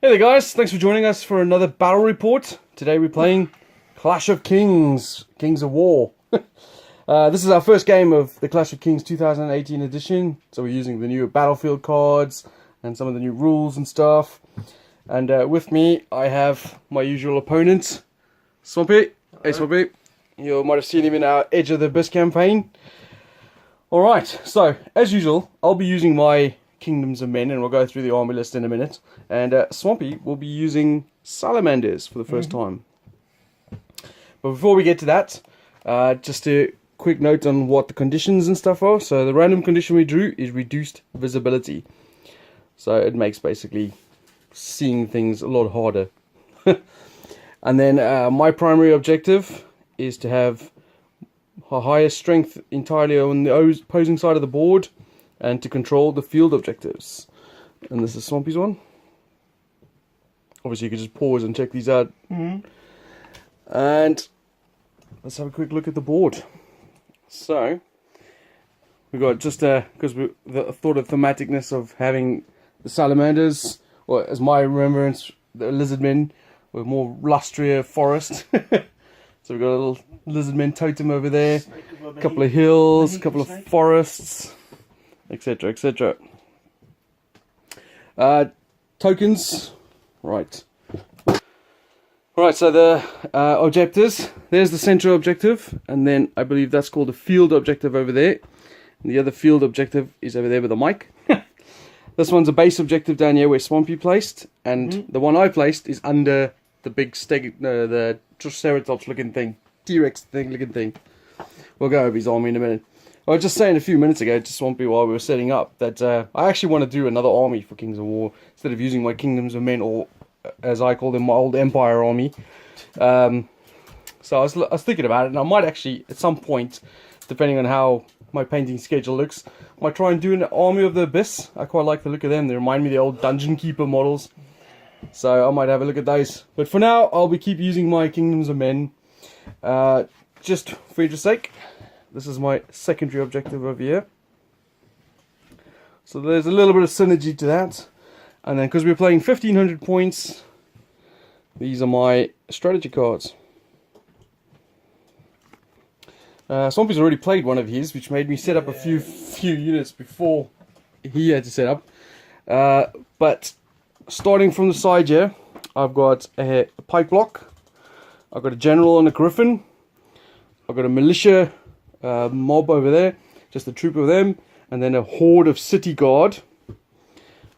Hey there guys, thanks for joining us for another battle report. Today we're playing Clash of Kings, Kings of War. This is our first game of the Clash of Kings 2018 edition, so we're using the new battlefield cards and some of the new rules and stuff. And with me I have my usual opponent, Swampy. Hello. Hey Swampy, you might have seen him in our Edge of the Abyss campaign. Alright, so as usual I'll be using my Kingdoms of Men, and we'll go through the army list in a minute. And Swampy will be using Salamanders for the first time. But before we get to that, just a quick note on what the conditions and stuff are. So the random condition we drew is reduced visibility. So it makes basically seeing things a lot harder. And then my primary objective is to have a higher strength entirely on the opposing side of the board, and to control the field objectives. And this is Swampy's one. Obviously you can just pause and check these out. And let's have a quick look at the board. So we got just because the thought of thematicness of having the Salamanders, or as my remembrance, the Lizardmen with more lustrier forest. So we've got a little Lizardmen totem over there, a couple of hills, a couple of forests, etc, etc. Tokens, right, so the objectives, there's the central objective, and then I believe that's called a field objective over there, and the other field objective is over there with the mic. This one's a base objective down here where Swampy placed, and the one I placed is under the big the Triceratops looking thing, T-Rex thing looking thing. We'll go over his army in a minute. I was just saying a few minutes ago to Swampy while we were setting up that I actually want to do another army for Kings of War instead of using my Kingdoms of Men, or as I call them, my old Empire army. So I was thinking about it, and I might actually at some point, depending on how my painting schedule looks, might try and do an Army of the Abyss. I quite like the look of them. They remind me of the old Dungeon Keeper models. So I might have a look at those. But for now, I'll keep using my Kingdoms of Men, just for interest's sake. This is my secondary objective over here. So there's a little bit of synergy to that. And then because we're playing 1500 points, these are my strategy cards. Swampy's already played one of his, which made me set up a few units before he had to set up. But starting from the side here, I've got a pike block, I've got a general and a griffin, I've got a militia mob over there, just a troop of them, and then a horde of city guard.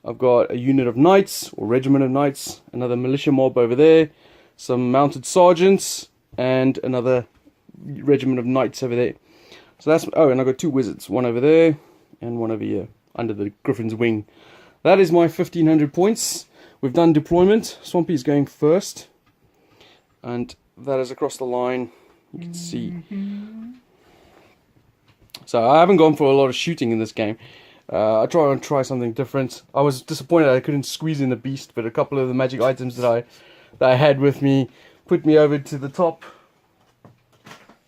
I've got a unit of knights, or regiment of knights, another militia mob over there, some mounted sergeants, and another regiment of knights over there. So that's, oh, and I've got two wizards, one over there and one over here under the griffin's wing. That is my 1500 points. We've done deployment. Swampy is going first, and that is across the line. You can see. So I haven't gone for a lot of shooting in this game. I try something different. I was disappointed I couldn't squeeze in the beast, but a couple of the magic items that I had with me put me over to the top.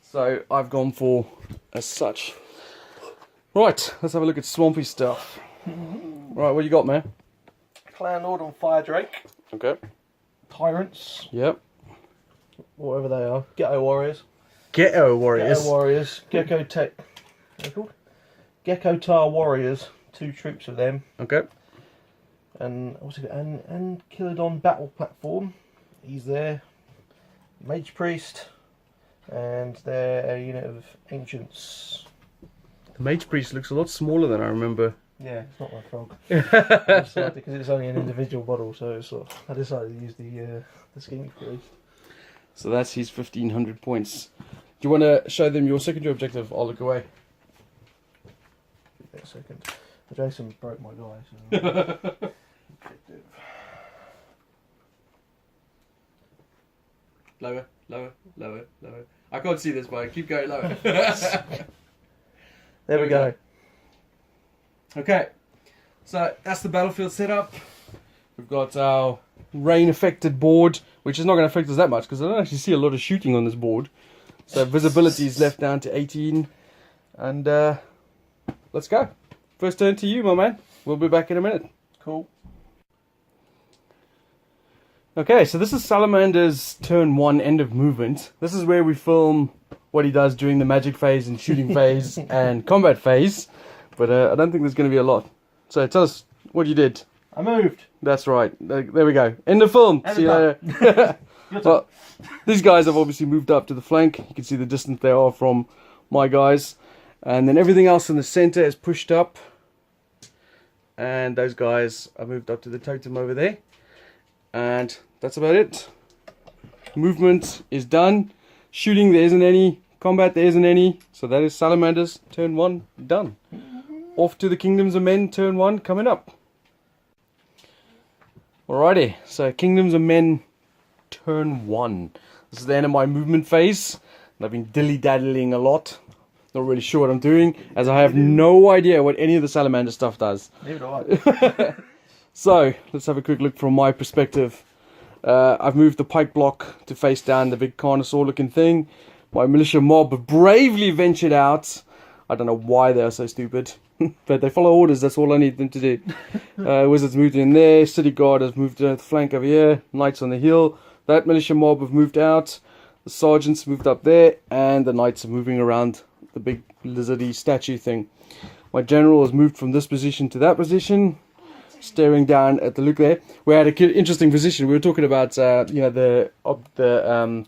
So I've gone for as such. Right, let's have a look at Swampy stuff. Right, what you got, man? Clan Lord on Fire Drake. Okay. Tyrants. Yep. Whatever they are. Ghetto Warriors. Ghetto Warriors. Ghetto Warriors. Gecko Tech. What are they called? Gecko Tar Warriors. 2 troops of them. Okay. And what's it? And Kilodon Battle Platform. He's there. Mage Priest. And they're a unit of Ancients. The Mage Priest looks a lot smaller than I remember. Yeah, it's not my frog. Because it's only an individual model, so it's sort of, I decided to use the scheme priest. So that's his 1500 points. Do you want to show them your secondary objective? I'll look away. Give that a second. Jason broke my guy. So Lower, lower, lower, lower. I can't see this, but keep going lower. There we go. Okay, so that's the battlefield setup. We've got our rain affected board, which is not going to affect us that much because I don't actually see a lot of shooting on this board. So visibility is left down to 18, and let's go. First turn to you, my man. We'll be back in a minute. Cool. Okay, so this is Salamander's turn 1, end of movement. This is where we film what he does during the magic phase and shooting phase and combat phase. But I don't think there's going to be a lot. So tell us what you did. I moved. That's right. There we go. End of film. See you later. Well, these guys have obviously moved up to the flank. You can see the distance they are from my guys. And then everything else in the center is pushed up. And those guys are moved up to the totem over there. And that's about it. Movement is done. Shooting, there isn't any. Combat, there isn't any. So that is Salamanders turn 1 done. Off to the Kingdoms of Men turn 1 coming up. Alrighty, so Kingdoms of Men turn 1. This is the end of my movement phase. I've been dilly-daddling a lot. Not really sure what I'm doing, as I have no idea what any of the Salamander stuff does. Neither do I. So, let's have a quick look from my perspective. I've moved the pike block to face down the big carnosaur looking thing. My militia mob bravely ventured out. I don't know why they're so stupid. But they follow orders, that's all I need them to do. Wizards moved in there. City guard has moved to the flank over here. Knights on the hill. That militia mob have moved out. The sergeants moved up there. And the knights are moving around the big lizardy statue thing. My general has moved from this position to that position. Staring down at the look there. We had an interesting position. We were talking about the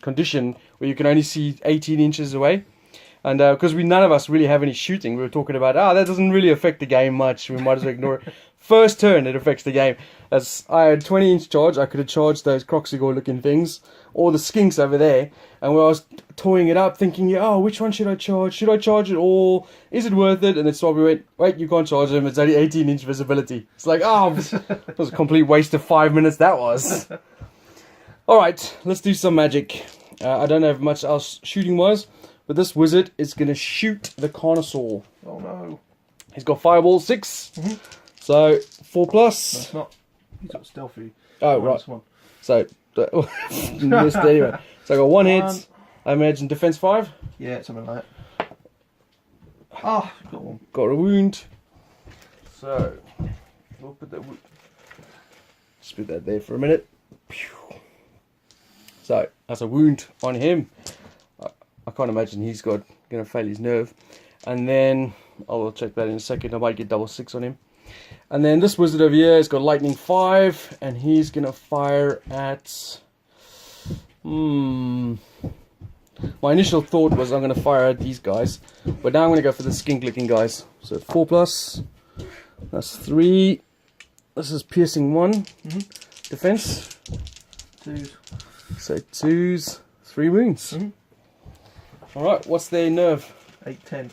condition where you can only see 18 inches away. And because none of us really have any shooting, we were talking about, that doesn't really affect the game much. We might as well ignore it. First turn, it affects the game. As I had 20-inch charge, I could have charged those Croxigore-looking things, or the skinks over there. And when I was toying it up, thinking, which one should I charge? Should I charge it all? Is it worth it? And then Swabby went, wait, you can't charge them. It's only 18-inch visibility. It's like, it was a complete waste of 5 minutes that was. All right, let's do some magic. I don't have much else shooting-wise. But this wizard is going to shoot the Carnosaur. Oh no. He's got Fireball 6. So 4+. That's not. He's got Stealthy. Oh, right. So, missed anyway. So I got 1 hit. I imagine Defense 5. Yeah, something like that. Ah, got one. Got a wound. So, we'll put that wound. Just put that there for a minute. So, that's a wound on him. I can't imagine he's going to fail his nerve. And then, I will check that in a second. I might get double 6 on him. And then this wizard over here has got Lightning 5. And he's going to fire at... My initial thought was I'm going to fire at these guys. But now I'm going to go for the skink-looking guys. So 4+. That's 3. This is piercing 1. Defense. 2s. So 2s. 3 wounds. Alright, what's their nerve? 8-10.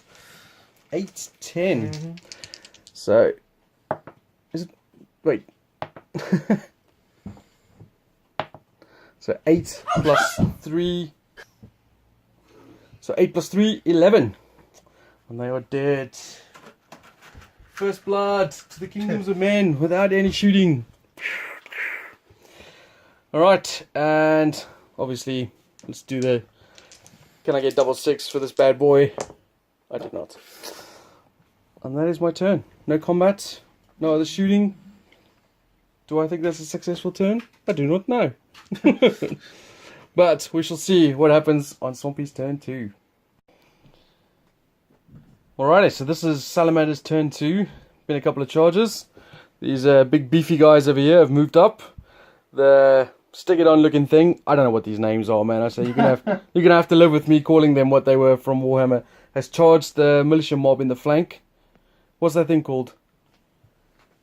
8-10. So, is it... Wait. So 8 plus 3... So 8 plus 3, 11. And they are dead. First blood to the Kingdoms of Men without any shooting. Alright, and obviously, let's do the... Can I get double 6 for this bad boy? I did not. And that is my turn. No combat. No other shooting. Do I think that's a successful turn? I do not know. But we shall see what happens on Swampy's turn 2. Alrighty, so this is Salamander's turn 2. Been a couple of charges. These big beefy guys over here have moved up. The stick-it-on looking thing. I don't know what these names are, man. I say you're gonna have to live with me calling them what they were from Warhammer. Has charged the militia mob in the flank. What's that thing called?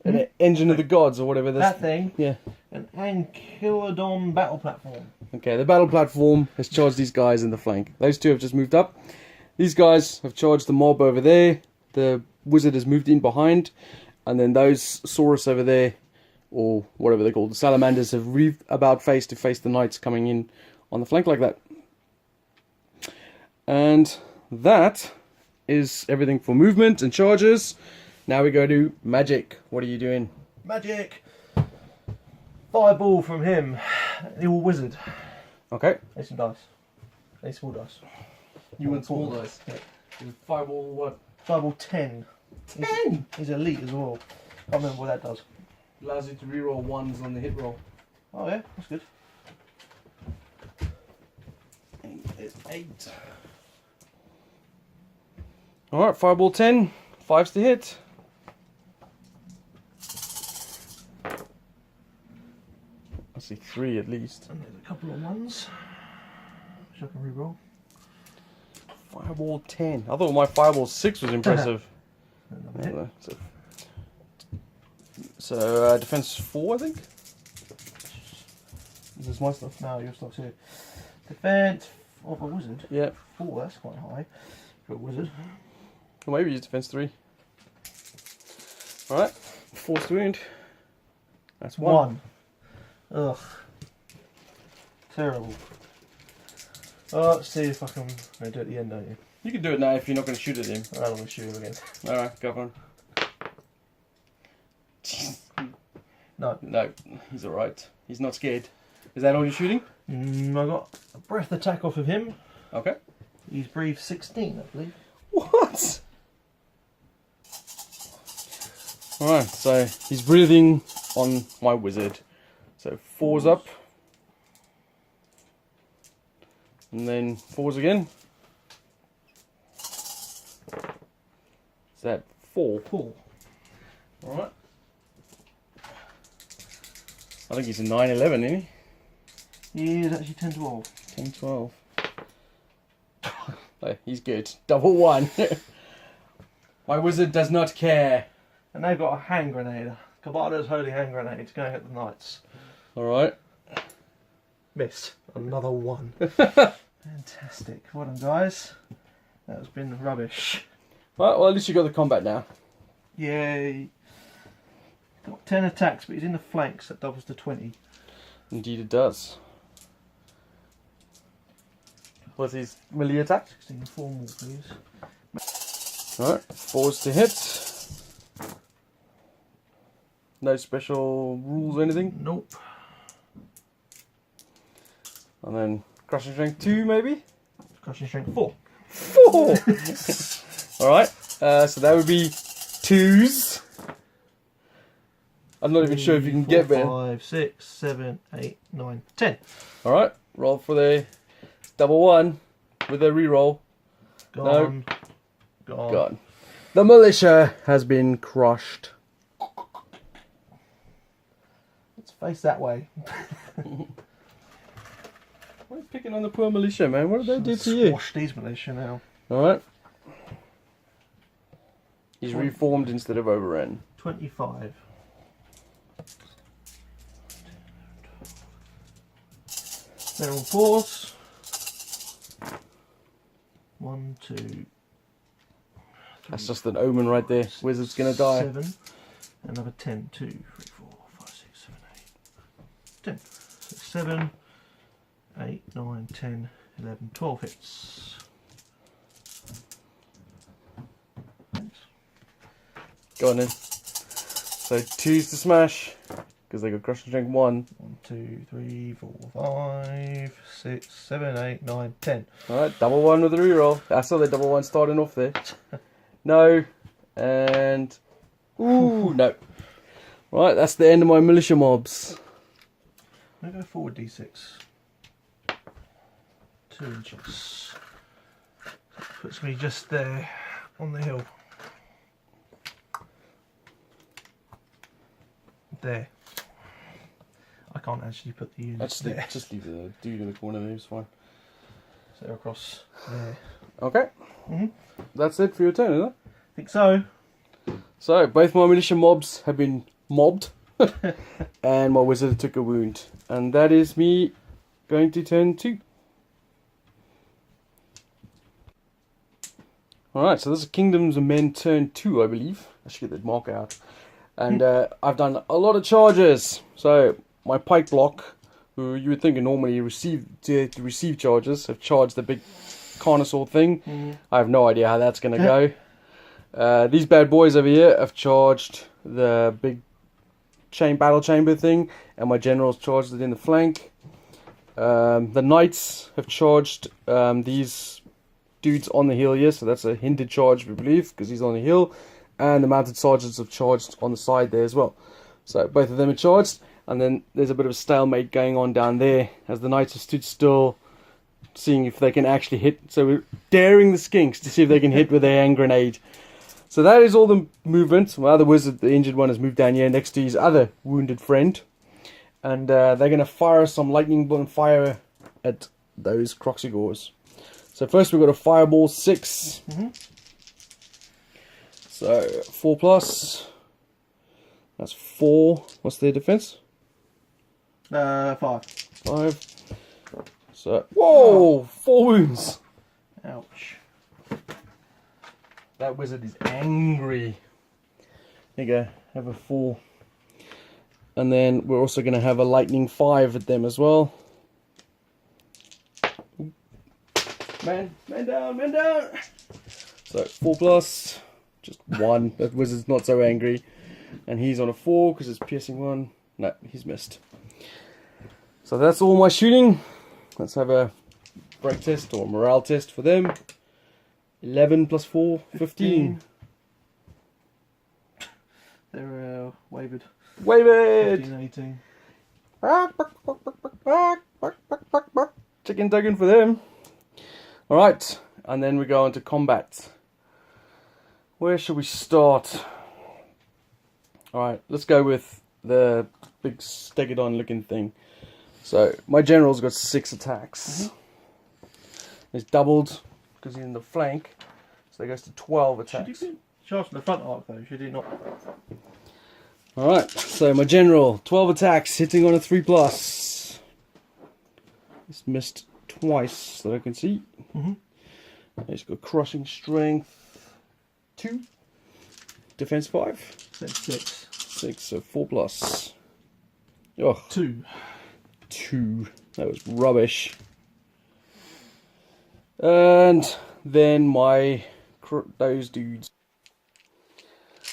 An engine of the gods or whatever. That thing. Yeah. An Ankylodon battle platform. Okay, the battle platform has charged these guys in the flank. Those two have just moved up. These guys have charged the mob over there. The wizard has moved in behind, and then those Saurus over there, or whatever they're called, the Salamanders, have about face to face the knights coming in on the flank like that. And that is everything for movement and charges. Now we go to magic. What are you doing? Magic! Fireball from him. The all wizard. Okay. There's some dice. There's small dice. You want small dice? Yeah. Fireball what? Fireball 10. 10? He's elite as well. Can't remember what that does. Allows you to reroll 1s on the hit roll. Oh yeah, that's good. is 8. Alright, fireball 10. 5's to hit. I see 3 at least. And there's a couple of 1s, which I can reroll. Fireball 10. I thought my fireball 6 was impressive. Another hit. So defense 4, I think. This is my stuff. No, your stuff's here. Defense of a wizard. Yeah. 4, that's quite high for a wizard. Or maybe use defense 3. Alright. Forced wound. That's 1. Ugh. Terrible. Oh, let's see if I can do it at the end, don't you? You can do it now if you're not going to shoot at him. I don't want to shoot him again. Alright, go on. No. No, he's alright. He's not scared. Is that all you're shooting? I got a breath attack off of him. Okay. He's breathed 16, I believe. What? Alright, so he's breathing on my wizard. So 4's up. And then 4's again. Is that 4? 4. Alright. I think he's a 9-11, isn't he? He is actually 10-12. 10-12. Oh, he's good. Double 1. My wizard does not care. And they've got a hand grenade. Kabata's holy hand grenade going at the knights. Alright. Miss. Another 1. Fantastic. Well done, guys. That has been rubbish. Right, well, at least you got the combat now. Yay. Got 10 attacks, but he's in the flanks. That doubles to 20. Indeed it does. What's his melee attack? 16 formal, please. Alright, 4's to hit. No special rules or anything. Nope. And then crushing strength 2 maybe? Crushing strength 4. 4! Alright, so that would be 2s. I'm not even sure if you can get there. 5, 6, 7, 8, 9, 10. Alright, roll for the double 1 with a reroll. Gone. No. Gone. Gone. The militia has been crushed. Let's face that way. Why are you picking on the poor militia, man? What did they do to you? Squash these militia now. Alright. He's reformed instead of overrun. 25. They're on 4s. 1, 2. 3, That's just an omen right there. Wizard's gonna die. 7. Another 10. 2, 3, 4, 5, 6, 7, 8. 10. So 7, 8, 9, 10, 11, 12 hits. Thanks. Go on then. So 2's to smash, because they got crushing strength 1. 1, 2, 3, 4, 5, 6, 7, 8, 9, 10. Alright, double 1 with a reroll. I saw the double 1 starting off there. No. And... Ooh, no. Right, that's the end of my militia mobs. I'm going to go forward D6. 2 inches. Puts me just there on the hill. There. I can't actually put the units there. Just leave the dude in the corner there, it's fine. So they're across there. Okay. That's it for your turn, isn't it? I think so. So, both my militia mobs have been mobbed. And my wizard took a wound. And that is me going to turn 2. Alright, so this is Kingdoms of Men turn 2, I believe. I should get the marker out. And I've done a lot of charges. So, my pike block, who you would think are normally to receive charges, have charged the big carnosaur thing. I have no idea how that's going to go. These bad boys over here have charged the big battle chamber thing, and my generals charged it in the flank. The knights have charged these dudes on the hill here, so that's a hindered charge, we believe, because he's on the hill. And the mounted sergeants have charged on the side there as well. So both of them are charged, and then there's a bit of a stalemate going on down there as the knights have stood still seeing if they can actually hit. So we're daring the skinks to see if they can hit with their hand grenade. So that is all the movement. My other wizard, the injured one, has moved down here next to his other wounded friend. And they're going to fire some lightning bolt fire at those Croxigores. So first we've got a fireball 6. So 4 plus. That's 4. What's their defense? 5. 5. So, whoa! 4 wounds. Ouch. That wizard is angry. There you go. Have a 4. And then we're also going to have a lightning 5 at them as well. Man down, man down. So 4 plus, just 1. That wizard's not so angry. And he's on a 4 because it's piercing 1. No, he's missed. So that's all my shooting. Let's have a break test or morale test for them. 11 plus 4, 15. They're wavered. Wavered! 15, 18. Chicken token for them. Alright, and then we go on to combat. Where should we start? Alright, let's go with the big stegodon looking thing. So, my general's got 6 attacks. He's doubled because he's in the flank. So that goes to 12 attacks. Should he be charged in the front arc though? Should he not? Alright, so my general, 12 attacks, hitting on a 3 plus. He's missed twice that I can see. He's got crushing strength 2. Defense 5. That's 6. 6, so 4 plus. Oh, 2. 2. That was rubbish. And then those dudes.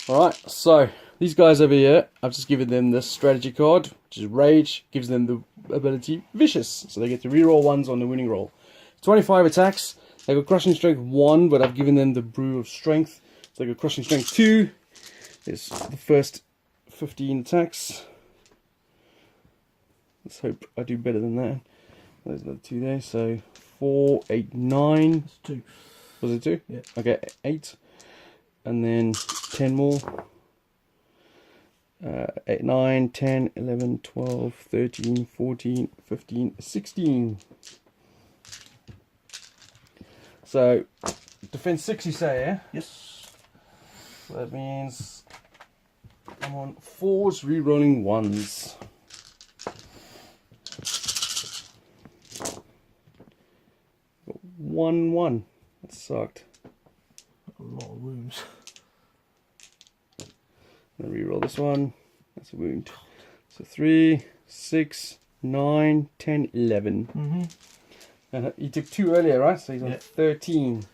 Alright, so these guys over here, I've just given them this strategy card, which is Rage, gives them the ability Vicious, so they get to reroll 1s on the winning roll. 25 attacks, they got Crushing Strength 1, but I've given them the Brew of Strength, so they got Crushing Strength 2, is the first 15 attacks. Let's hope I do better than that. There's another 2 there, so 4, 8, 9. That's 2. Was it 2? Yeah. Okay, 8. And then 10 more. 8, 9, 10, 11, 12, 13, 14, 15, 16. So, defense 6 you say, yeah? Yes. So that means I'm on 4s, re-rolling 1s. Got 1, 1. That sucked. A lot of wounds. I'm gonna reroll this one. That's a wound. So 3, 6, 9, 10, 11. And he took 2 earlier, right? So he's on 13.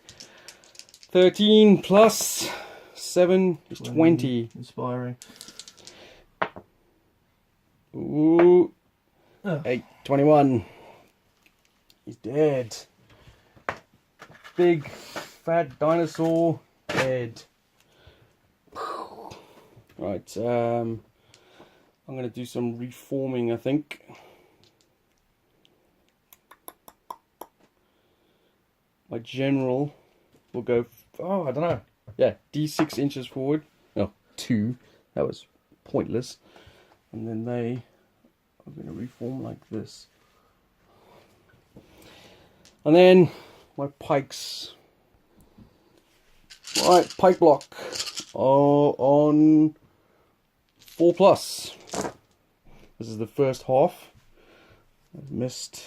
13 plus 7 is 20. Inspiring. Ooh. 8, 21. He's dead. Big, fat dinosaur dead. Right, I'm going to do some reforming, I think. My general will go, I don't know. Yeah, D6 inches forward. No, 2. That was pointless. And then they are going to reform like this. And then my pikes. Right, pike block. On 4 plus. This is the first half. Missed.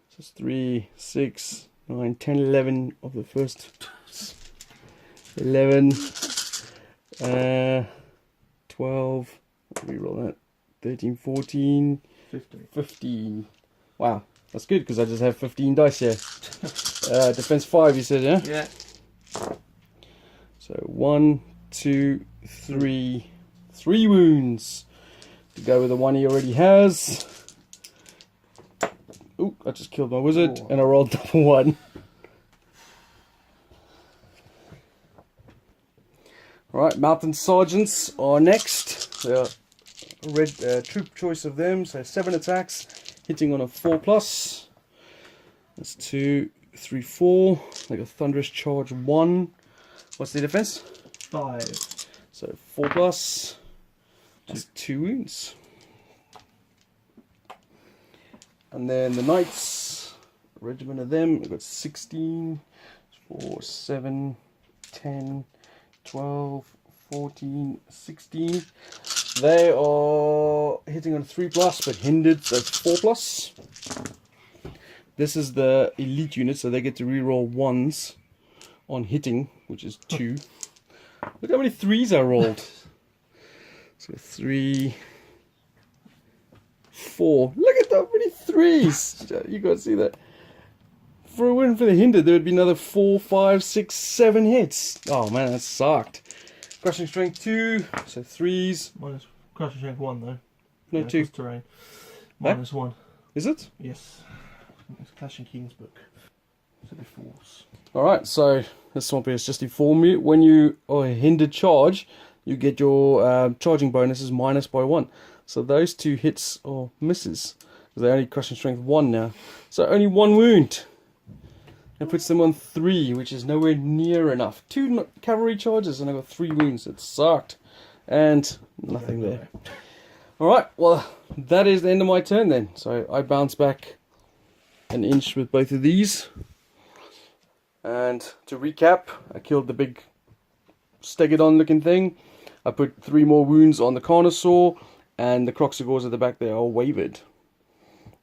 So it's 3, 6, 9, 10, 11 of the first 11, 12, reroll that, 13, 14, 15. Wow, that's good because I just have 15 dice here. Defense 5 you said, yeah? Yeah. So 1, 2, 3, 3 wounds to go with the one he already has. Ooh, I just killed my wizard and I rolled double 1. Alright, Mountain Sergeants are next. They're red troop choice of them, so 7 attacks, hitting on a 4+. That's 2, 3, 4. They got Thunderous Charge 1. What's the defense? 5. So 4+. That's 2 wounds. And then the Knights, a regiment of them, we've got 16, 4, 7, 10, 12, 14, 16. They are hitting on 3+, but hindered, so it's 4+. This is the elite unit, so they get to reroll 1s on hitting, which is 2. Look how many 3s I rolled. So 3, 4. Look at how many 3s. You guys see that? For a win for the hindered, there would be another 4, 5, 6, 7 hits. Oh man, that sucked. Crushing Strength 2, so 3s. Minus Crushing Strength 1 though. No, yeah, 2. Terrain. Minus 1. Is it? Yes. It's Clash of Kings book. So the force. Alright, so this Swampy has just informed me. When you are a hindered charge, you get your charging bonuses minus by 1. So those 2 hits are misses. Because they're only Crushing Strength 1 now. So only 1 wound. That puts them on 3, which is nowhere near enough. 2 cavalry charges and I got 3 wounds. It sucked. And nothing there. Alright, well, that is the end of my turn then. So I bounce back an inch with both of these. And to recap, I killed the big Stegodon looking thing. I put 3 more wounds on the Carnosaur. And the Croxagores at the back there are wavered.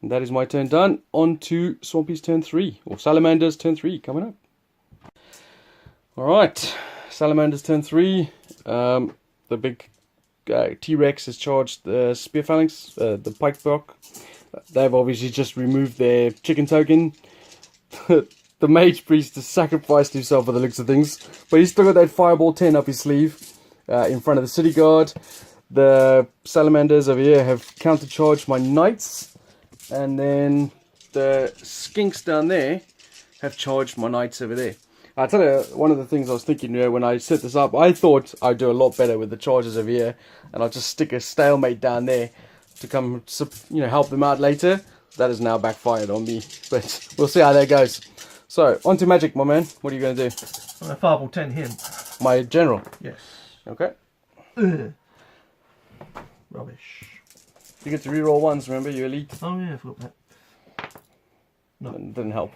And that is my turn done. On to Swampy's turn 3. Or Salamander's turn 3 coming up. Alright, Salamander's turn 3. The big T-Rex has charged the Spear Phalanx, the Pike Block. They've obviously just removed their chicken token. The Mage Priest has sacrificed himself by the looks of things. But he's still got that Fireball 10 up his sleeve in front of the City Guard. The Salamanders over here have countercharged my Knights. And then the Skinks down there have charged my Knights over there. I tell you, one of the things I was thinking when I set this up, I thought I'd do a lot better with the charges over here. And I'll just stick a stalemate down there to come, help them out later. That has now backfired on me. But we'll see how that goes. So, on to Magic, my man. What are you going to do? I'm going to Fireball 10 him. My general? Yes. Okay. Ugh. Rubbish. You get to reroll 1s, remember? You're elite. Oh yeah, I forgot that. No. Didn't help.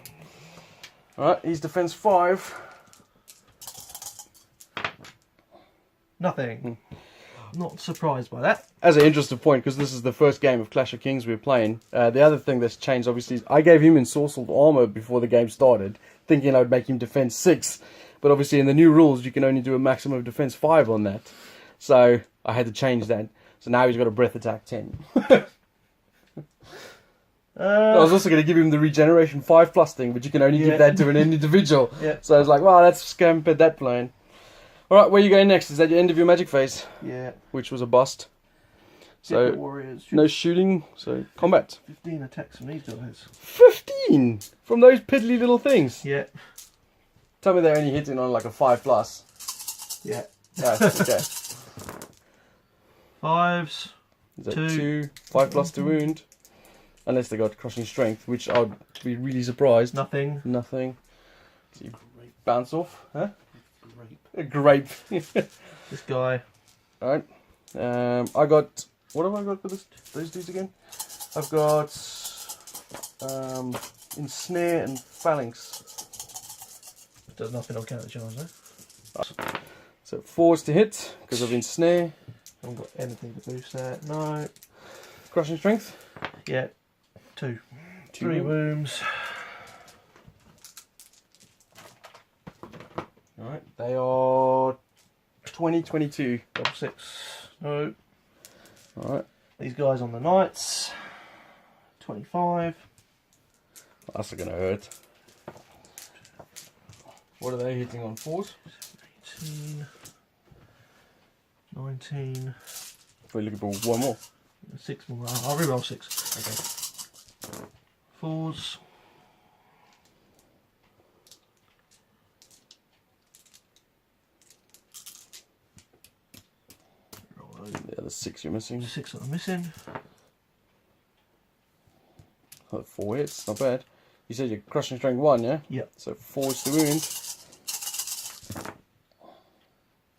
Alright, he's defense 5. Nothing. Not surprised by that. As an interesting point, because this is the first game of Clash of Kings we're playing, the other thing that's changed, obviously, is I gave him ensorcelled armour before the game started, thinking I would make him defense 6. But obviously in the new rules, you can only do a maximum of defense 5 on that. So I had to change that. So now he's got a breath attack 10. I was also going to give him the regeneration 5+ thing, but you can only give that to an individual. Yeah. So I was like, wow, that's scamped that plane. Alright, where are you going next? Is that your end of your magic phase? Yeah. Which was a bust. So, Warriors. no shooting, so combat. 15 attacks from these guys. 15? From those piddly little things? Yeah. Tell me they're only hitting on like a 5+. Yeah. That's okay. 5s. Is that 2? 5+ to wound. Unless they got Crushing Strength, which I'd be really surprised. Nothing. Nothing. So you bounce off, huh? Grape. A grape. This guy. Alright. I got... What have I got for those dudes again? I've got... Ensnare and Phalanx. Does nothing on counter charge, though. So 4s to hit, because of Ensnare. I haven't got anything to boost that. No. Crushing Strength. Yeah. 2. 2 3 wounds. Alright, they are 20, 22. Double 6. No. Alright. These guys on the Knights. 25. That's going to hurt. What are they hitting on 4s? 18. 19. We're looking for one more. 6 more. I'll reroll 6. Okay. 4s. Yeah, the 6 you're missing. 6 that I'm missing. Oh, 4 hits, not bad. You said you're crushing strength 1, yeah? Yep. So 4 is the wound.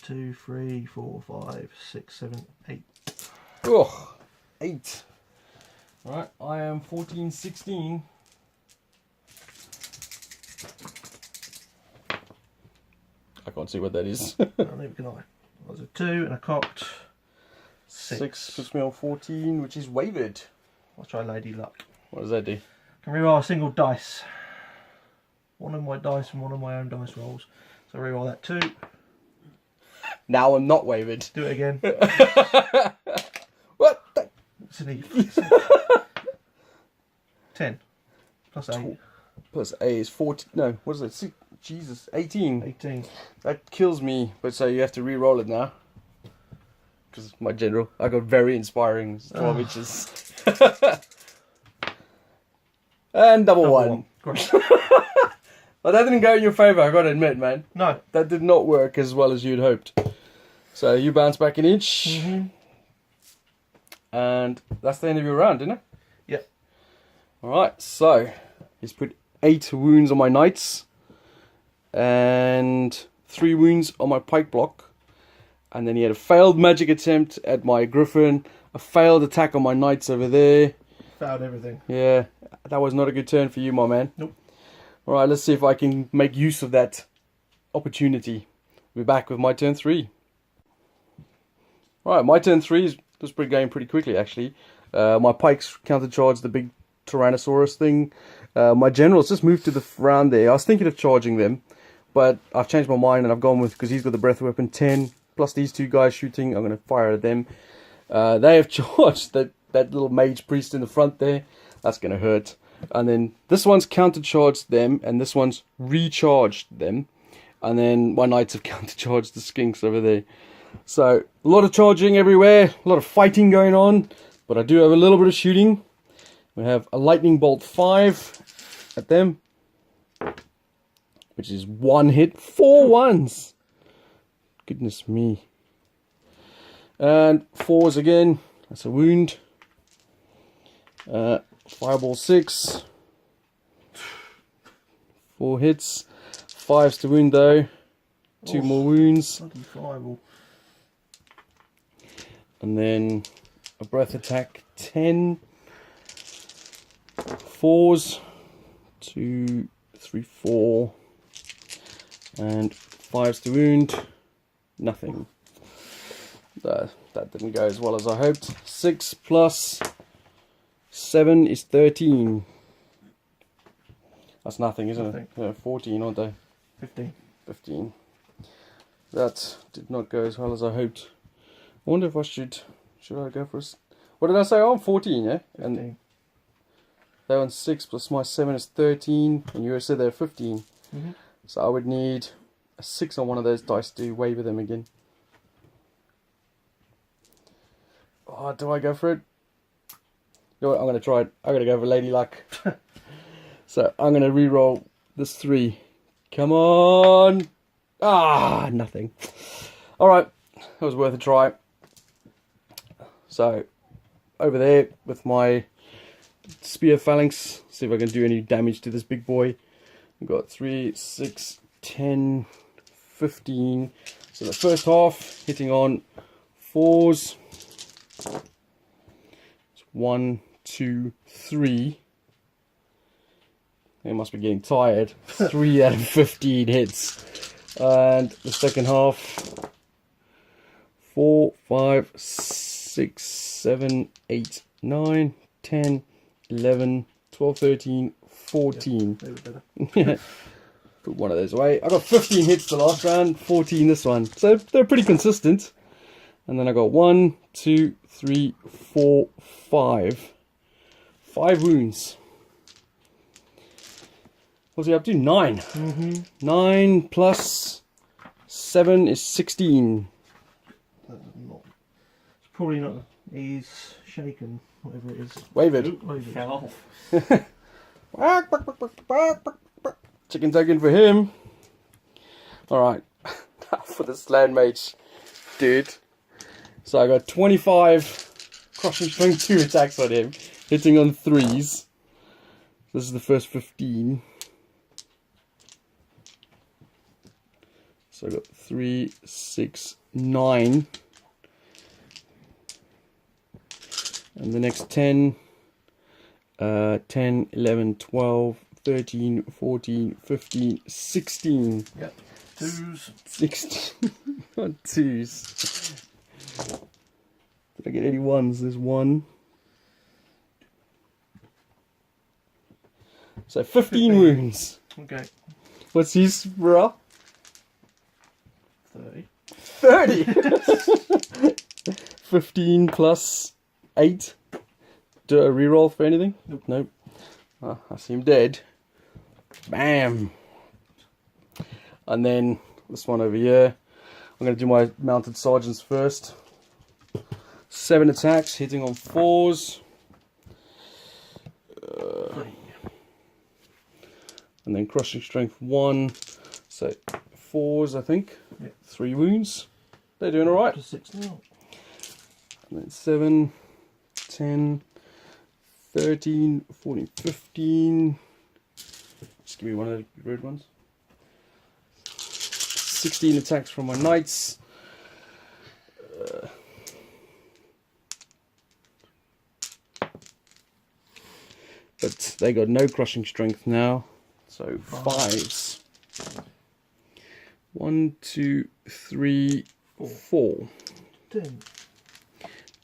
2, 3, 4, 5, 6, 7, 8. Oh, 8. Alright, I am 14, 16. I can't see what that is. Neither can I. That was a 2 and I cocked 6. Puts me on 14, which is wavered. I'll try Lady Luck. What does that do? Can reroll a single dice. One of my dice and one of my own dice rolls. So reroll that 2. Now I'm not wavered. Do it again. What? It's an E. 10 plus 8. Plus A is 14. No, what is it? Jesus, 18. 18. That kills me. But so you have to re-roll it now. Because my general, I got very inspiring. It's 12 inches. And double one. Great. Well, that didn't go in your favour, I gotta admit, man. No. That did not work as well as you'd hoped. So you bounce back an inch. Mm-hmm. And that's the end of your round, isn't it? Yep. Alright, so he's put 8 wounds on my knights. And 3 wounds on my pike block. And then he had a failed magic attempt at my griffin. A failed attack on my knights over there. Fouled everything. Yeah, that was not a good turn for you, my man. Nope. Alright, let's see if I can make use of that opportunity. We're back with my turn 3. Alright, my turn 3 is going pretty quickly, actually. My pikes countercharged the big Tyrannosaurus thing. My generals just moved to the round there. I was thinking of charging them, but I've changed my mind and I've gone with, because he's got the breath weapon 10, plus these 2 guys shooting, I'm going to fire at them. They have charged that little mage priest in the front there. That's going to hurt. And then this one's countercharged them, and this one's recharged them. And then my knights have countercharged the skinks over there. So, a lot of charging everywhere, a lot of fighting going on, but I do have a little bit of shooting. We have a lightning bolt 5 at them, which is 1 hit, 4 ones. Goodness me. And 4s again, that's a wound. Fireball 6. 4 hits. 5s to wound though. 2 more wounds. Bloody fireball. And then a breath attack 10. 4s. 2, 3, 4. And 5s to wound. Nothing. That didn't go as well as I hoped. 6 plus 7 is 13. That's nothing, isn't it? Yeah, 14, aren't they? 15. 15. That did not go as well as I hoped. I wonder if I should I go for what did I say? Oh, I'm 14, yeah? 15. And they're on 6 plus my 7 is 13, and you said they're 15. Mm-hmm. So I would need a 6 on one of those dice to waver them again. Oh, do I go for it? You know what, I'm going to try it. I'm going to go for Lady Luck. So I'm going to re-roll this 3. Come on! Ah, nothing. Alright, that was worth a try. So, over there with my spear phalanx, see if I can do any damage to this big boy. We've got 3, 6, 10, 15. So the first half, hitting on 4s. 1, 2, 3. They must be getting tired. 3 out of 15 hits. And the second half, 4, 5, 6, 7, 8, 9, 10, 11, 12, 13, 14. They were better. Yeah. Put one of those away. I got 15 hits the last round, 14 this one. So they're pretty consistent. And then I got 1, 2, 3, 4, 5. 5 wounds. What's he up to? 9. Mm-hmm. 9 plus 7 is 16. It's probably not. He's shaken, whatever it is. Wavered. Wavered. Fell off. Chicken token for him. Alright. Now for the Slan Mage dude. So I got 25 crushing strength 2 attacks on him. Hitting on 3s. This is the first 15. So I got 3, 6, 9. And the next 10, 10, 11, 12, 13, 14, 15, 16. Yep. 2s. 16. Not 2s. Did I get any 1s? There's 1. So 15 wounds. Okay. What's his morale? 30. 30! 15 plus 8. Do I reroll for anything? Nope. Oh, I see him dead. Bam! And then this one over here. I'm going to do my mounted sergeants first. 7 attacks, hitting on 4s. And then crushing strength 1. So 4s, I think. Yep. 3 wounds. They're doing alright. 6 now. And then 7, 10, 13, 14, 15. Just give me one of the red ones. 16 attacks from my knights. But they got no crushing strength now. So 5s. 1, 2, 3, 4. 10.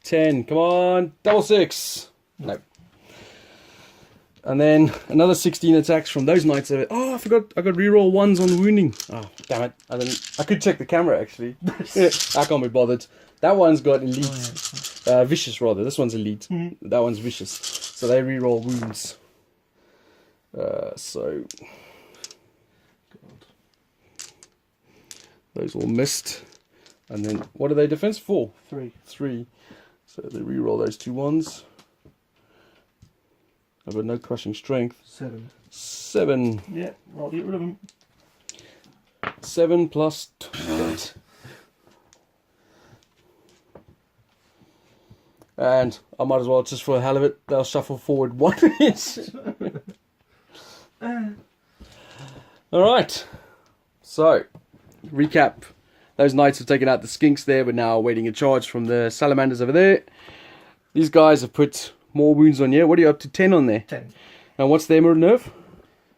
10. Come on. Double 6. No. And then another 16 attacks from those knights. Oh, I forgot. I got reroll 1s on wounding. Oh, damn it. I could check the camera actually. I can't be bothered. That one's got elite. Vicious rather. This one's elite. That one's vicious. So they reroll wounds. So those all missed. And then what are they defense? 4. 3. So they reroll those 2 1s. I've got no crushing strength. 7. Yeah, I'll get rid of them. 7 plus 8. And I might as well, just for the hell of it, they'll shuffle forward 1 inch. Alright. So, recap. Those knights have taken out the skinks there, but now awaiting a charge from the salamanders over there. These guys have put more wounds on you. What are you up to? 10 on there? 10. And what's their nerve?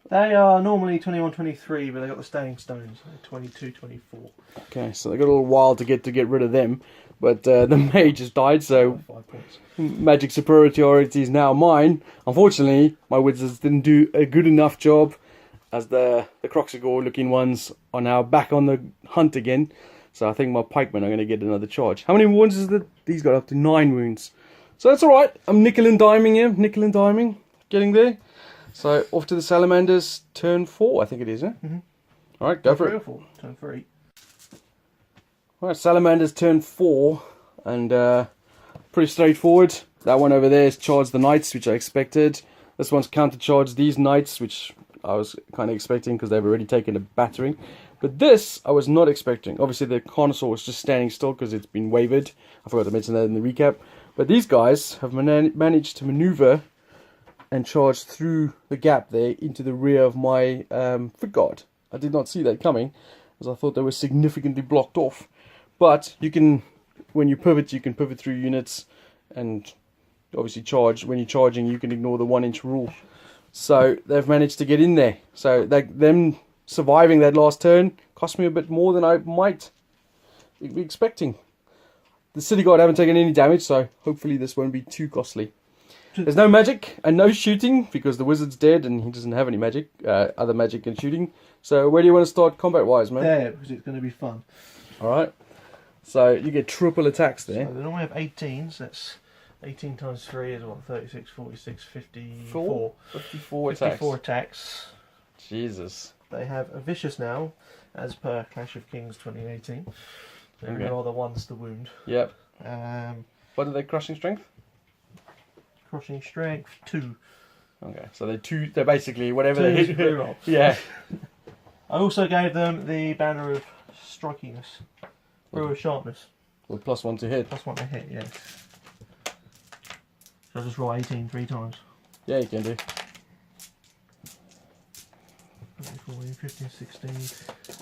They are normally 21, 23, but they got the staying stones. 22, 24. Okay, so they got a little while to get rid of them. But the mage has died, so 5 points. magic superiority is now mine. Unfortunately, my wizards didn't do a good enough job, as the Croxagore looking ones are now back on the hunt again. So I think my pikemen are going to get another charge. How many wounds is that? These got up to 9 wounds. So that's alright. I'm nickel and diming here. Nickel and diming. Getting there. So off to the salamanders. Turn 4, I think it is, eh? Alright, go for it. Turn 3. Alright, salamanders turn 4. And pretty straightforward. That one over there is charged the knights, which I expected. This one's counter-charged these knights, which I was kind of expecting because they've already taken a battering. But this, I was not expecting. Obviously, the Carnosaur was just standing still because it's been wavered. I forgot to mention that in the recap. But these guys have managed to maneuver and charge through the gap there into the rear of my foot guard. I did not see that coming, as I thought they were significantly blocked off. But you can, when you pivot, you can pivot through units and obviously charge. When you're charging, you can ignore the 1 inch rule. So they've managed to get in there. So them surviving that last turn cost me a bit more than I might be expecting. The city guard haven't taken any damage, so hopefully this won't be too costly. There's no magic and no shooting because the wizard's dead and he doesn't have any magic, other magic and shooting. So where do you want to start combat-wise, man? There, because it's going to be fun. Alright. So you get triple attacks there. So they normally have 18, so that's 18 times 3 is what, 36, 46, 54. 54 attacks. 54 attacks. Jesus. They have a vicious now, as per Clash of Kings 2018. So Okay. we are the ones to wound. Yep. What are they crushing strength? Crushing strength 2. Okay, so they're basically whatever Two they is hit. reroll. Yeah. I also gave them the banner of strikiness, brew of sharpness. Well, +1 to hit. Plus 1 to hit, yeah. So I just roll 18 3 times. Yeah, you can do. 14, 15, 16.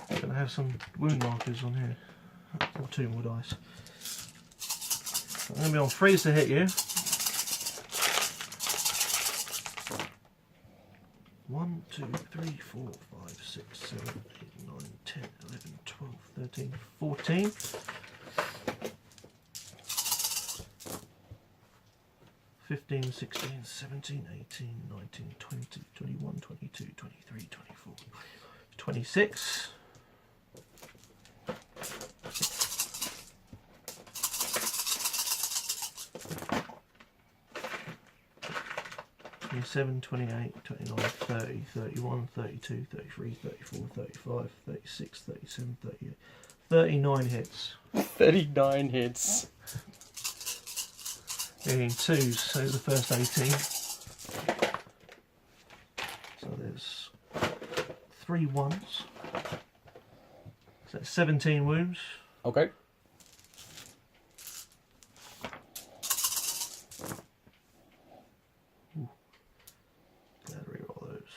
I'm going to have some wound markers on here. Or 2 more dice. I'm going to be on 3s to hit you. 1, 2, 3, 4, 5, 6, 7, 8, 9, 10, 11, 12, 13, 14. 15, 16, 17, 18, 19, 20, 21, 22, 23, 24, 26. 27, 28, 29, 30, 31, 32, 33, 34, 35, 36, 37, 38, 39 hits. 39 hits. 18 twos, so the first 18. So there's 3 ones. So that's 17 wounds. Okay. Gotta reroll those.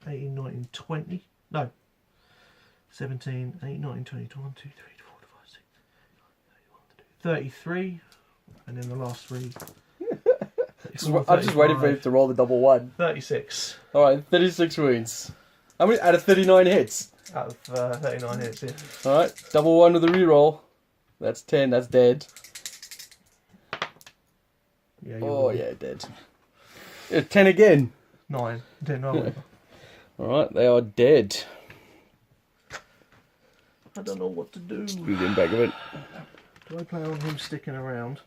18, 19, 20. No. 17, 18, 19, 20, 21, 2, 3, 4, 5, 6, 33. And then the last 3. 34, I'm just waiting for him to roll the double 1. 36. Alright, 36 wounds. How many out of 39 hits? Out of 39 hits, yeah. Alright, double 1 with a reroll. That's 10, that's dead. Yeah, Oh, yeah, dead. 10 again. 9. 10, 9. Alright, they are dead. I don't know what to do. Move in back of it. Do I plan on him sticking around?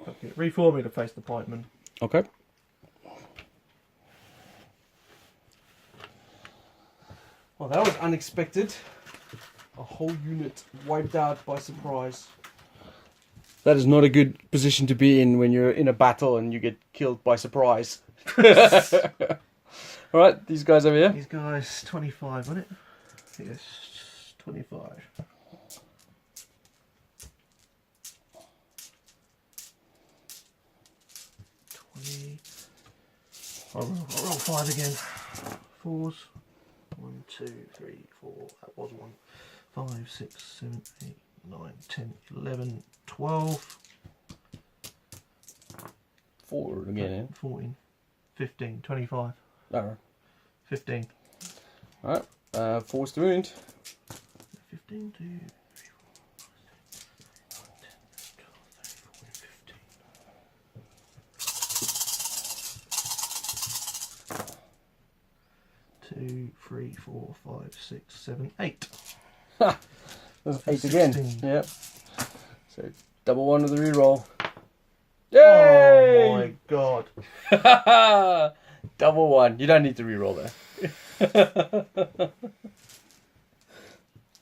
Okay, reform me to face the pikeman. Okay. Well, that was unexpected. A whole unit wiped out by surprise. That is not a good position to be in when you're in a battle and you get killed by surprise. Alright, these guys over here. These guys, 25, wasn't it? Yes, 25. I'll roll 5 again. 4s. 1, 2, 3, 4. That was 1. 5, 6, 7, 8, 9, 10, 11, 12. 4 again, 14, 15, 25. yeah? 15. Alright, force to wound. 15, 2, 3, 4, 3, 4, 5, 6, 7, 8. Ha! That's 8 again. 16. Yep. So double 1 with the reroll. Yay! Oh my god. Double 1. You don't need to reroll there.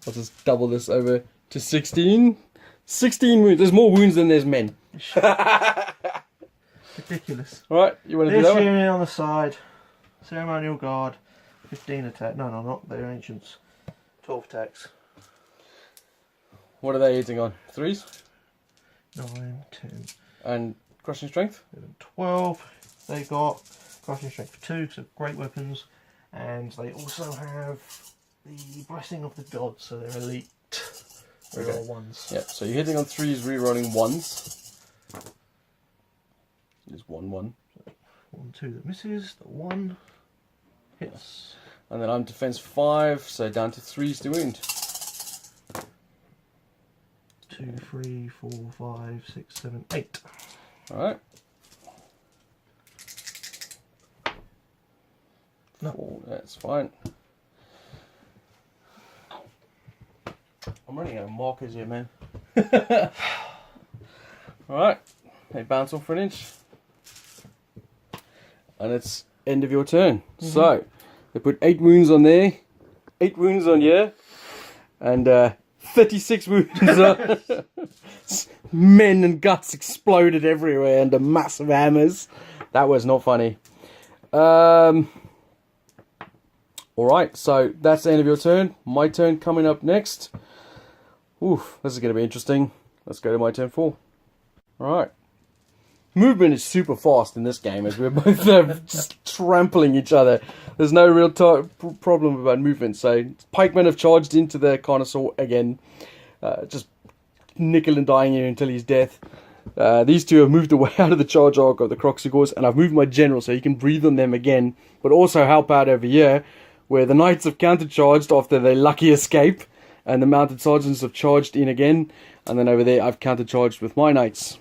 I'll just double this over to 16. 16 wounds. There's more wounds than there's men. Ridiculous. Alright, you want to do This that one? unit on the side. Ceremonial guard. 15 attack. No, not. They're ancients. 12 attacks. What are they hitting on? 3s? 9, 10, And crushing strength? 11, 12. They got crushing strength 2, so great weapons. And they also have the blessing of the gods, so they're elite. They're all ones. Yep, so you're hitting on 3s, rerolling 1s. There's 1, 1. 1, 2 that misses. The 1 hits. And then I'm defense 5, so down to 3s to wound. 2, 3, 4, 5, 6, 7, 8. Alright. No. 4, that's fine. I'm running out of markers here, man. Alright, they bounce off for an inch. And it's end of your turn. So, they put 8 wounds on there, 8 wounds on here, and 36 wounds on. Men and guts exploded everywhere under massive hammers. That was not funny. Alright, so that's the end of your turn. My turn coming up next. Oof, this is going to be interesting. Let's go to my turn 4. Alright. movement is super fast in this game, as we're both just trampling each other. There's no real problem about movement. So pikemen have charged into the Carnosaur again, just nickel and dying here until his death. These two have moved away out of the charge arc of the Croxigors, and I've moved my general so you can breathe on them again, but also help out over here, where the knights have countercharged after their lucky escape, and the mounted sergeants have charged in again, and then over there I've countercharged with my knights.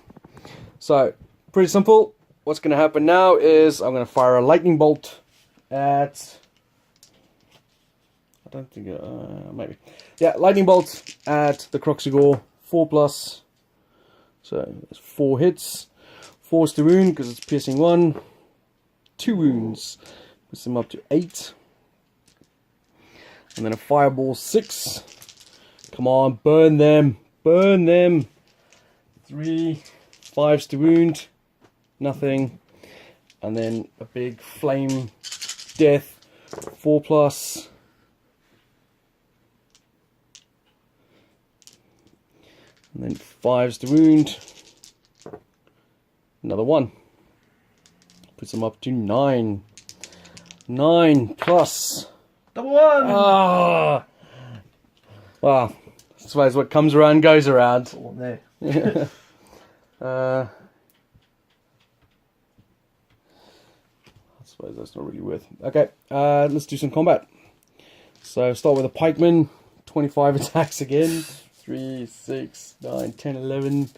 So, pretty simple. What's going to happen now is I'm going to fire a lightning bolt at... I don't think... maybe. Yeah, lightning bolt at the Croxigor, 4+. So, there's 4 hits. 4's to wound, because it's piercing 1. 2 wounds. Puts them up to 8. And then a fireball, 6. Come on, burn them. Burn them. 3. 5's to wound. Nothing. And then a big flame death. 4+. And then 5's to wound. Another 1. Puts them up to 9. 9+. Double 1! Ah! Well, I suppose what comes around goes around. One there. I suppose that's not really worth it. Okay, let's do some combat. So start with a pikeman, 25 attacks again. 3, 6, 9, 10, 11,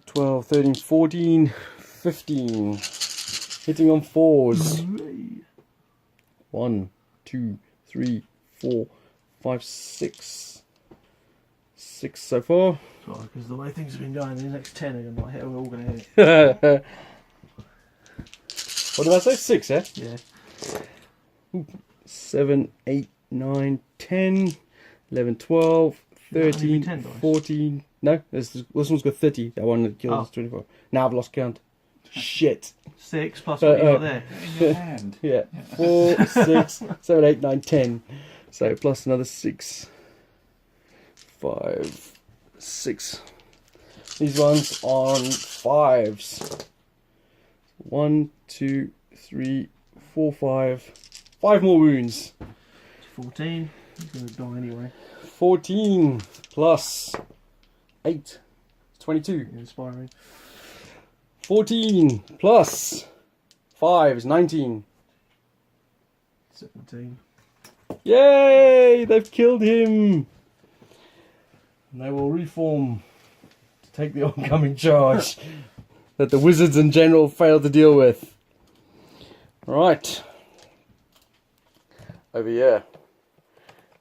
12, 13, 14, 15. Hitting on 4s. 1, 2, 3, 4, 5, 6. 6 so far. Sorry, because the way things have been going, the next 10 are going to hit. We're all going to hit. What did I say? 6, eh? Yeah. 7, 8, 9, 10, 11, 12, 13, 10 dice? 14. No, this one's got 30. That one that kills is 24. Now I've lost count. Shit. 6 plus what you got there. In your hand. Yeah. 4, 6, 7, 8, 9, 10. So plus another 6. 5, 6. These ones on 5s. 1, 2, 3, 4, 5. 5 more wounds. 14. He's going to die anyway. 14 plus 8. 22. Inspiring. 14 plus 5 is 19. 17. Yay! They've killed him! And they will reform to take the oncoming charge that the wizards in general failed to deal with. Alright. Over here.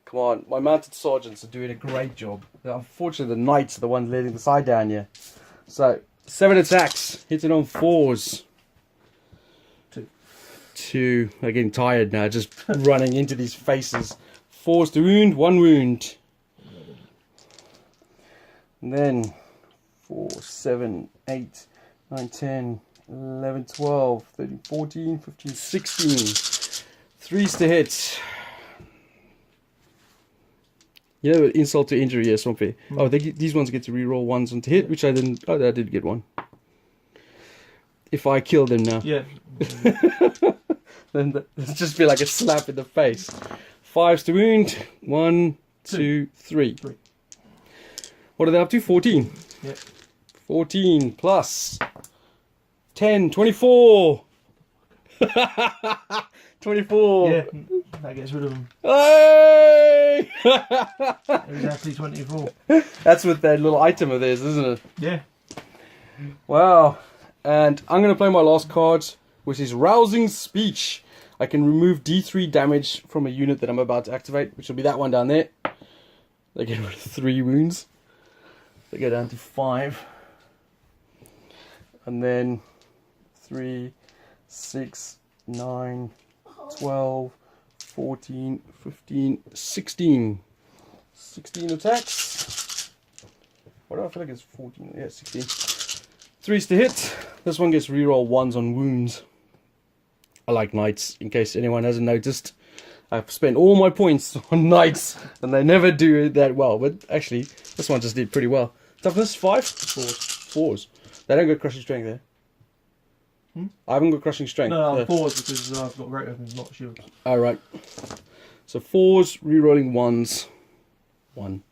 Come on, my mounted sergeants are doing a great job. Unfortunately, the knights are the ones letting the side down here. So, 7 attacks, hitting on 4s. 2. They're getting tired now, just running into these faces. 4's to wound, 1 wound. And then 4, 7, 8, 9, 10, 11, 12, 13, 14, 15, 16. 3's to hit. You know, insult to injury here, Swampy. Oh, these ones get to reroll 1s onto hit, which I didn't. Oh, I did get 1. If I kill them now. Yeah. Then it'll just be like a slap in the face. 5's to wound. 1, 2, 3. What are they up to? 14. Yep. 14 plus 10, 24. 24. Yeah, that gets rid of them. Hey! Exactly 24. That's with that little item of theirs, isn't it? Yeah. Wow. And I'm going to play my last card, which is Rousing Speech. I can remove D3 damage from a unit that I'm about to activate, which will be that one down there. They get rid of 3 wounds. They go down to 5. And then 3, 6, 9, 12, 14, 15, 16. 16 attacks. What do I feel like it's 14? Yeah, 16. 3's to hit. This one gets reroll 1s on wounds. I like knights, in case anyone hasn't noticed. I've spent all my points on knights, and they never do that well. But actually, this one just did pretty well. Toughness 5? 4s. They don't got crushing strength there. I haven't got crushing strength. No, I'm 4s because I've got greater than not shields. Alright. So 4s, re-rolling 1s. 1.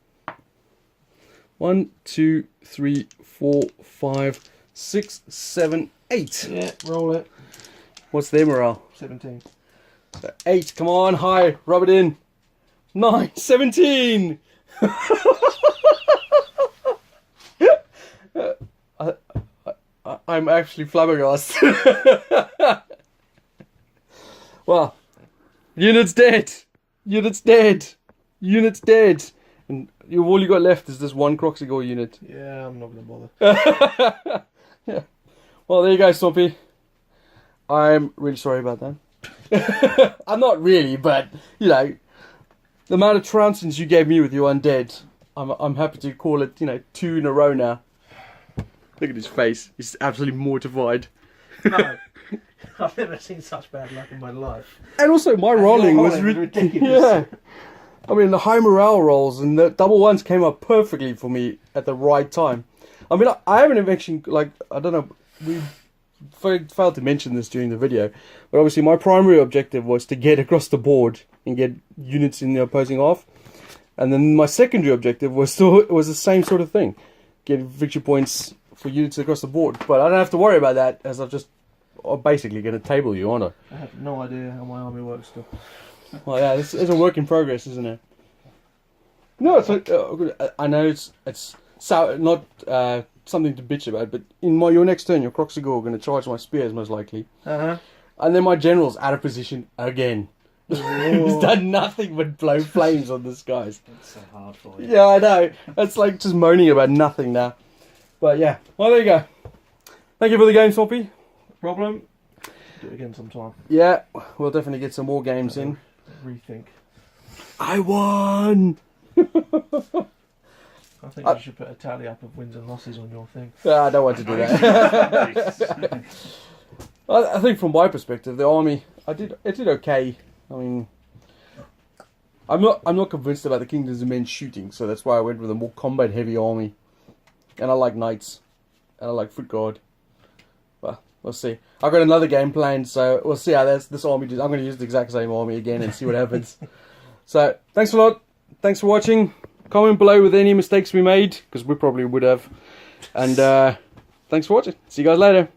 1, 2, 3, 4, 5, 6, 7, 8. Yeah, roll it. What's their morale? 17. 8, come on, high, rub it in. 9, 17! I'm actually flabbergasted. Well, unit's dead. Unit's dead. Unit's dead. And all you got left is this one Croxigore unit. Yeah, I'm not going to bother. Yeah. Well, there you go, Stompy. I'm really sorry about that. I'm not really, but, you know, the amount of trouncings you gave me with your undead, I'm happy to call it, you know, 2 in a row now. Look at his face. He's absolutely mortified. No. I've never seen such bad luck in my life. And also, my rolling was ridiculous. Yeah. I mean, the high morale rolls and the double ones came up perfectly for me at the right time. I mean, I haven't actually, like, I don't know, we failed to mention this during the video, but obviously my primary objective was to get across the board and get units in the opposing half. And then my secondary objective was the same sort of thing. Get victory points for units across the board. But I don't have to worry about that, as I'm basically going to table you, aren't I? I have no idea how my army works still. Well, yeah, it's a work in progress, isn't it? No, it's I know it's not something to bitch about, but in your next turn, your Croxigore are going to charge my spears, most likely. Uh-huh. And then my general's out of position again. He's done nothing but blow flames on the skies. It's so hard for you. Yeah, I know. It's like just moaning about nothing now. But yeah, well, there you go. Thank you for the game, Swampy. No problem. Do it again sometime. Yeah, we'll definitely get some more games in. Rethink. I won! I think you should put a tally up of wins and losses on your thing. I don't want to do that. I think from my perspective, the army, it did okay. I mean, I'm not convinced about the Kingdoms of Men shooting, so that's why I went with a more combat heavy army. And I like knights, and I like foot guard. Well, we'll see. I've got another game planned, so we'll see how this army does. I'm going to use the exact same army again and see what happens. So, thanks a lot. Thanks for watching. Comment below with any mistakes we made, because we probably would have. And thanks for watching. See you guys later.